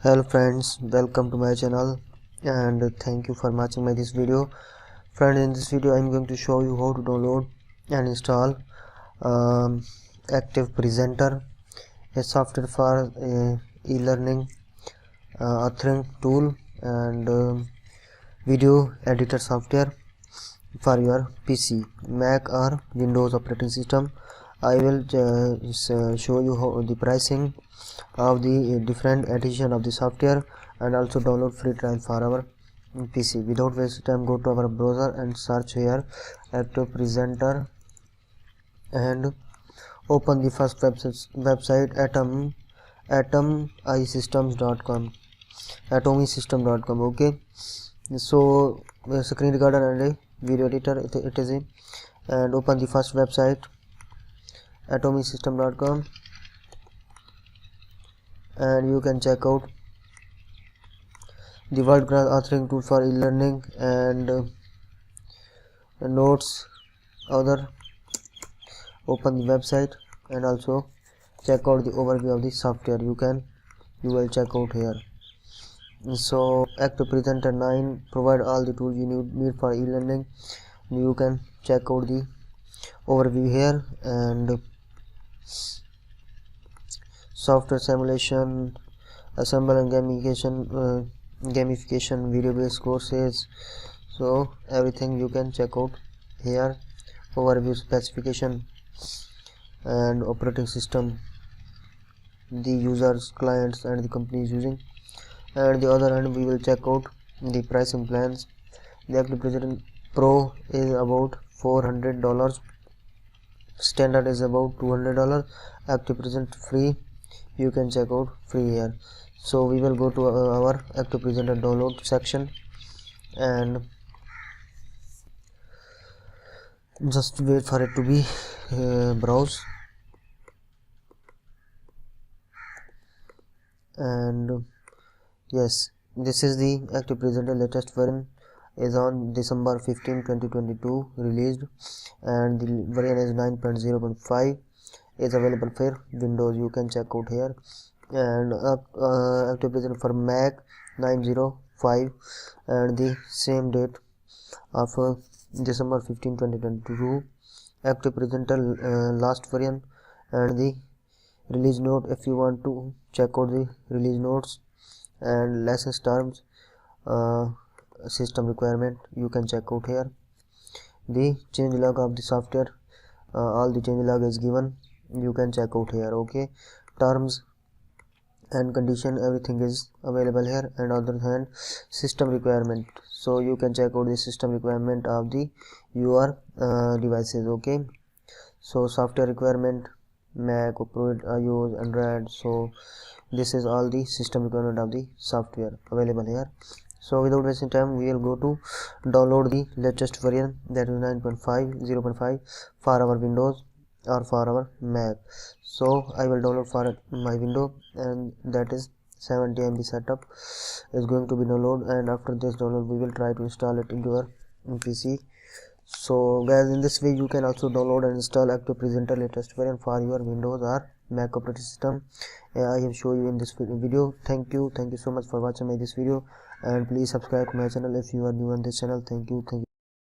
Hello friends, welcome to my channel and thank you for watching this video. Friends, in this video I am going to show you how to download and install ActivePresenter, a software for e-learning authoring tool and video editor software for your PC, Mac or Windows operating system. I will show you how the pricing of the different edition of the software and also download free trial for our PC. Without wasting time, go to our browser and search here ActivePresenter and open the first website atomisystem.com. Okay, so screen recorder and a video editor it is in, and open the first website atomisystem.com and you can check out the world class authoring tool for e-learning and notes other. Open the website and also check out the overview of the software. You will check out here. So ActivePresenter 9 provide all the tools you need for e-learning. You can check out the overview here, and software simulation, assemble and gamification, video based courses. So everything you can check out here. Overview, specification and operating system the users, clients and the company is using, and the other hand we will check out the pricing plans. The ActivePresenter Pro is about $400, standard is about $200, ActivePresenter free you can check out free here. So we will go to our ActivePresenter download section and just wait for it to be browse. And yes, this is the ActivePresenter latest version, is on December 15, 2022 released, and the version is 9.0.5, is available for Windows. You can check out here, and ActivePresenter for Mac 9.0.5 and the same date of December 15, 2022. ActivePresenter last version and the release note. If you want to check out the release notes and lessons terms, system requirement, you can check out here. The changelog of the software, all the changelog is given, you can check out here. Okay, terms and condition, everything is available here. And on the other hand, system requirement, so you can check out the system requirement of the your devices. Okay, so software requirement, Mac, iOS, Android. So this is all the system requirement of the software available here. So without wasting time, we will go to download the latest version, that is 9.5 for our Windows or for our Mac. So I will download for my window, and that is 70 MB setup is going to be download, and after this download we will try to install it into our PC. So guys, in this way you can also download and install ActivePresenter latest version for your Windows or Mac operating system. I have shown you in this video. Thank you so much for watching this video, and please subscribe to my channel if you are new on this channel. Thank you.